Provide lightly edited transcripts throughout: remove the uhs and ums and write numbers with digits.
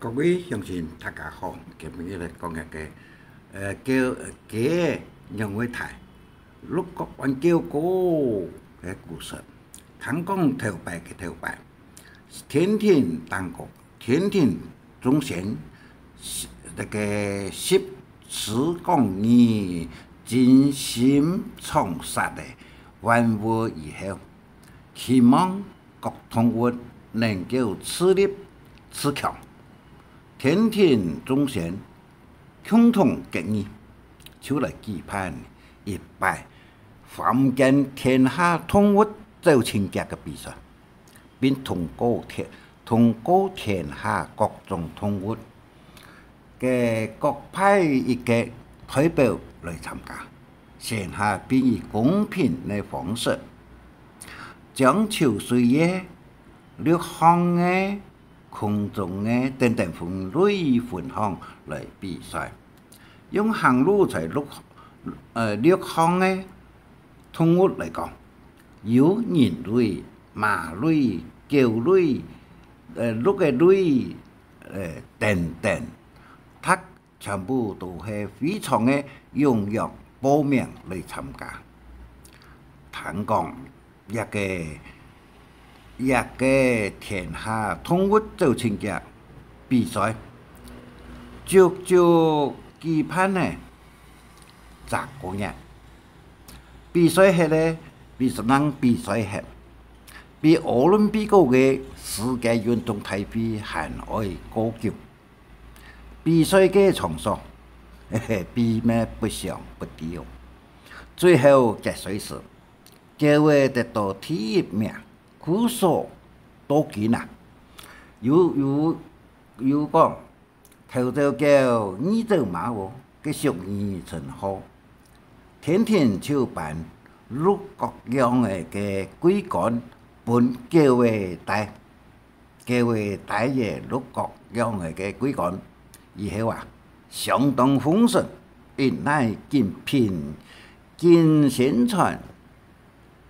各位乡亲，大家好，今日来讲叫鸡杨伟泰六国挽救国的故事。谈讲头摆嘅头摆，天天当国，天天忠贤，十讲义，真心创杀的万物以后，希望各同学能够自立自强。天天忠贤，共同敬义，就来期盼一摆凡间天下统一走清洁嘅比赛，并通过天下各种统一嘅各派一个代表来参加，线下并以公平嘅方式，将秋水嘅六项嘅空中嘅等等分类分项来比赛，用行路在六项嘅统一来讲，有人类、马类、狗类、鹿嘅类，等等，它全部都係非常嘅踴躍報名嚟參加。聽講一個天下統一走清潔比賽，足期盼呢10個人。比賽係咧，比賽係比奧林匹克嘅世界運動大會還要高級。比賽嘅場所，比咩不上不低哦。最後結賽時，各位得到第一名。苦數多見啊！有講頭就叫二隻馬喎，嘅屬意真好，天天就辦六各樣嘅規矩本各位帶嘅六各樣嘅規矩，以後啊相當豐盛，因乃見片見宣傳，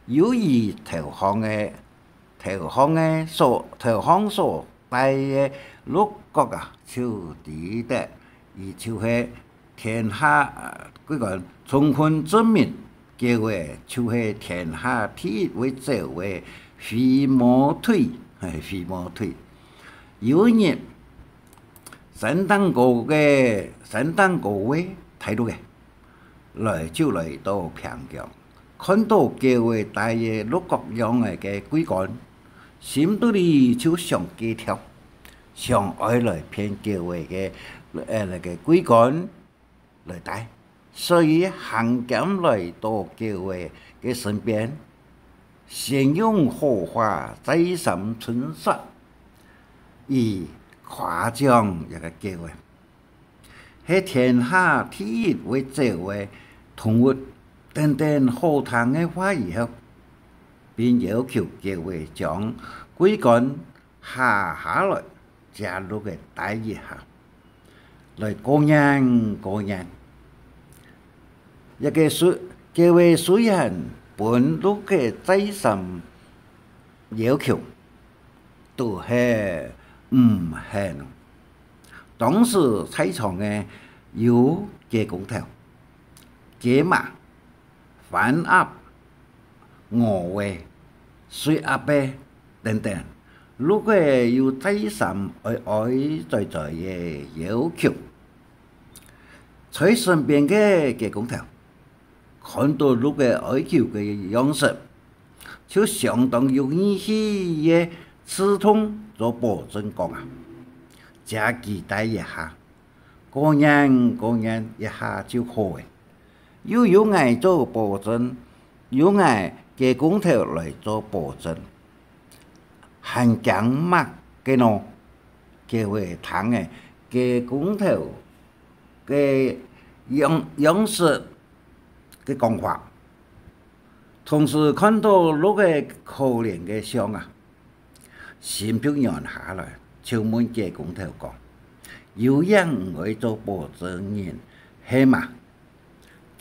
由於投行所帶嘅六國啊，就值得，而就係天下嗰個充分證明，叫為就係天下第一位做嘅飛毛腿，有日相當高嘅態度嘅，來到平壤。看到各位大嘅六各樣嘅規矩，心裏裡就想幾條，想愛來騙各位嘅規矩來帶，所以行減來到各位嘅身邊，先用荷花再三春色，以誇獎一個各位，係天下第一位做嘅統一。等好談嘅話以後，並要求各位將規矩下來，加入嘅帶一下，來過年。各位雖然本路嘅再三要求，都係唔係。當時賽場嘅有雞公頭、雞馬。反鴨、鵝尾、水鴨嘅等等，如果有再三在嘅要求，在身邊嘅雞公頭看到如果要求嘅樣式，就相當容易去嘅刺痛做保證講啊，加期待一下，過年一下就好嘅。又有愛做保證，有愛雞公頭來做保證，還講乜嘅喏？各位聽嘅雞公頭嘅樣式嘅講法，同時看到六個可憐嘅相啊，心平軟下來，就問雞公頭講：有人唔會做保證人係嘛？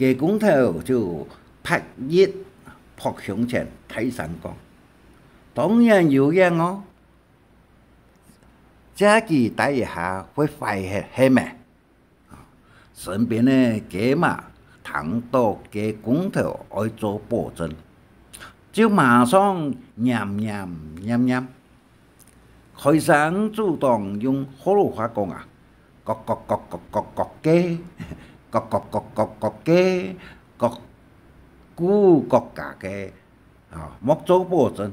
雞公頭就拍一撲向前睇神講，當然有人哦，自己待一下会坏黑咩？身边的家嘛，谈到家公头爱做保证，就马上念，开始主动用河洛话讲啊，各家，各家，各古国家嘅啊，莫做保证，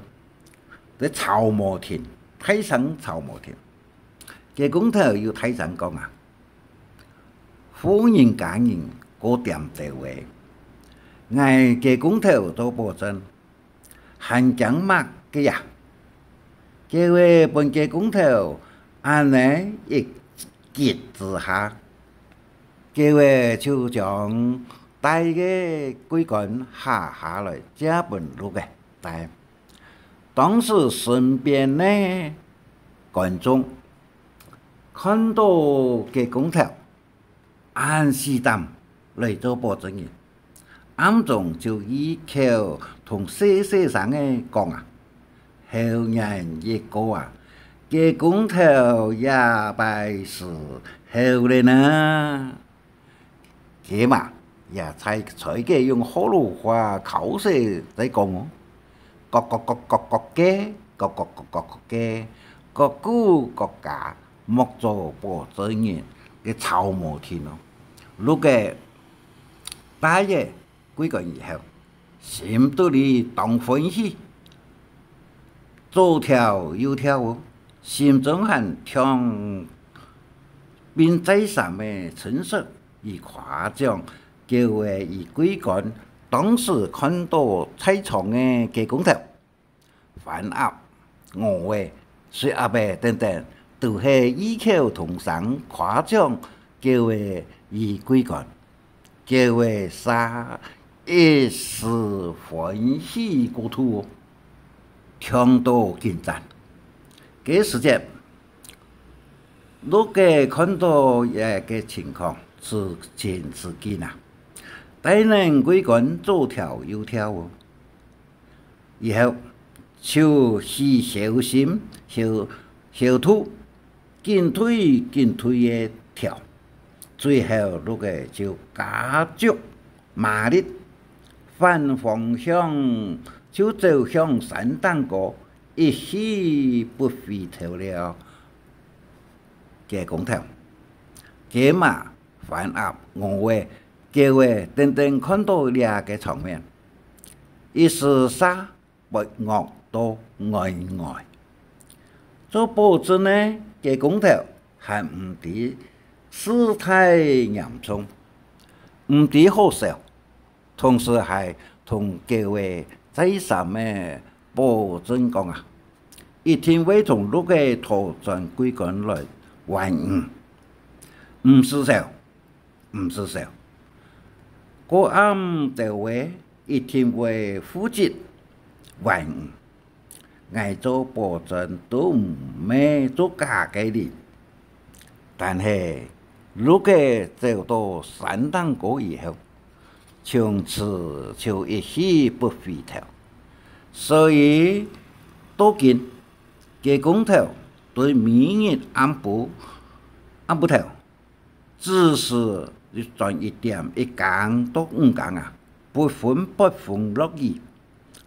在吵毛天，睇上吵毛天，家公头要睇上讲啊。夫人家人各点地位，挨家公头做保证，汉江乜嘅呀？这位本家公头，安尼一结之下，这位就将带个几根下来，这本路嘅带。当时身边呢观众看到家公头。按时担来做保证人，暗中就依靠同世上嘅讲啊，后人一个啊，家公头也拜是后来呢，佢嘛也才嘅用河洛话口舌在讲哦，各家，各古各家莫做保证人嘅草毛天咯。lúc cái ba月几个以后，心肚里当欢喜，左跳右跳哦，心中还听并在上面陈述以夸奖，叫为以几个当时看到菜场的家公头，饭鸭、鹅尾、水鸭白等等，都是异口同声夸奖，叫为。以几个，这位啥一时欢喜过度，听到紧张。这时间，如果看到一个情况是前是见啊，但能几个左跳右跳哦，以后就是小心小兔，紧推的跳。最后，那个就加速马力，反方向就走向山丹国，一去不回头了。这公头，这马反鸭鹅尾，这位等等看到两个场面，一时杀不恶到呆。做保证呢，这公头还唔知。事态严重，唔止好笑，同时还同各位在上面保证讲啊，一定会从六个拓展几个人来完成，唔是笑，嗰暗就会一定会负责完成，挨做保证都唔咩做假嘅人，但系。如果走到山丹国以后，从此就一去不回头。所以，多见家公头对明日按不头，只是赚一点一讲都唔讲啊，不分落意，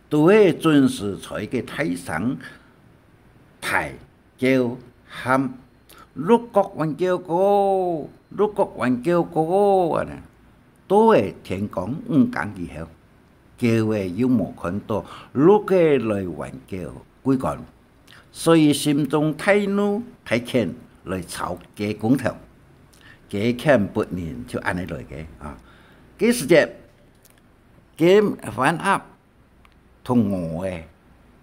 都会准时在个台上抬叫喊。六国还叫哥啊！都会天光讲以后，叫为又冇看到六个来还叫几个，所以心中太怒太强来吵家公头，家强不年就安尼来嘅啊！这时间，家反鸭同鹅嘅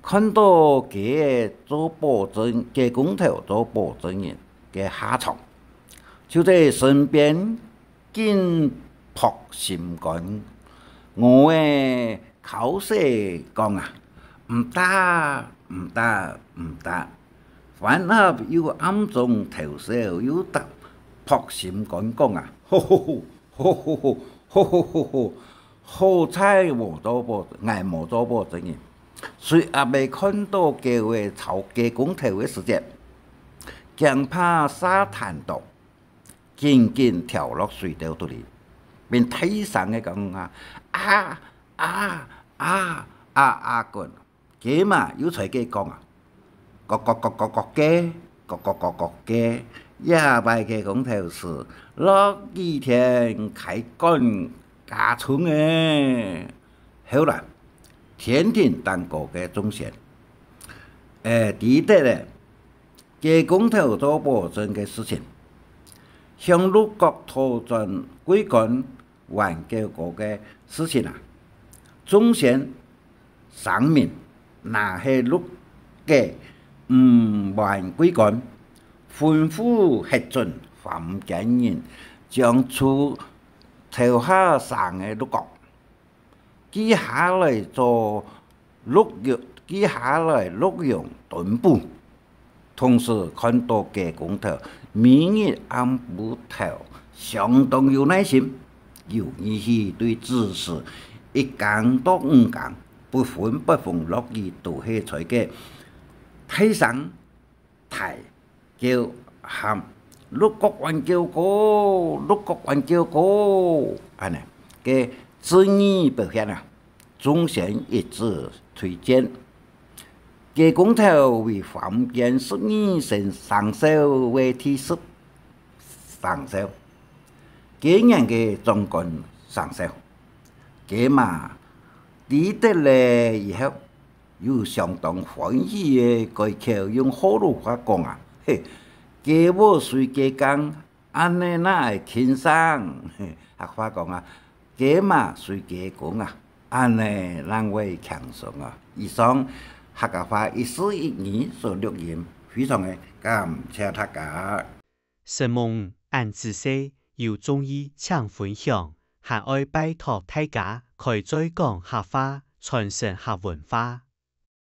看到家做保证，家公头做保证人。嘅下场，就在身边紧迫心肝，我嘅口舌讲啊，唔得，反而又暗中投笑，又得迫心肝讲啊，好彩冇做保，挨冇做保证嘅，所以阿未看到嘅话炒家公头嘅时间。將怕沙灘度，緊緊跳落水道度裡，便體上嘅講滾，佢嘛又隨佢講嘅，也擺嘅講頭是落雨天開幹加春嘅，後來天庭當過嘅忠賢，記得咧，嘅公頭做保證嘅事情，向陸國討轉歸還還嘅嗰個事情啊，忠賢上面那係陸嘅唔還歸還，吩咐核准phạm間人將出投下上嘅陸國，接下來做陸用屯部，同時看到嘅公頭每日按部頭相當有耐心，有義氣對指示一講到五講，不分不逢樂意都係在嘅睇上睇叫喊陸國還叫過，安尼嘅旨意表現啊，忠賢一致推薦。嘅公頭為phạm間12成上手為第10上手，幾年嘅總管上手，嘅嘛記得咧以後有相當歡喜嘅改口用好魯話講啊，嘿，嘅我隨嘅講，安尼哪會輕鬆？客話講啊，嘅嘛隨嘅講啊，安尼讓會輕鬆啊。以上客家話142所錄音，非常嘅感謝大家。承蒙按知識有中意請分享，還愛拜託大家開再講客話，傳承客文化。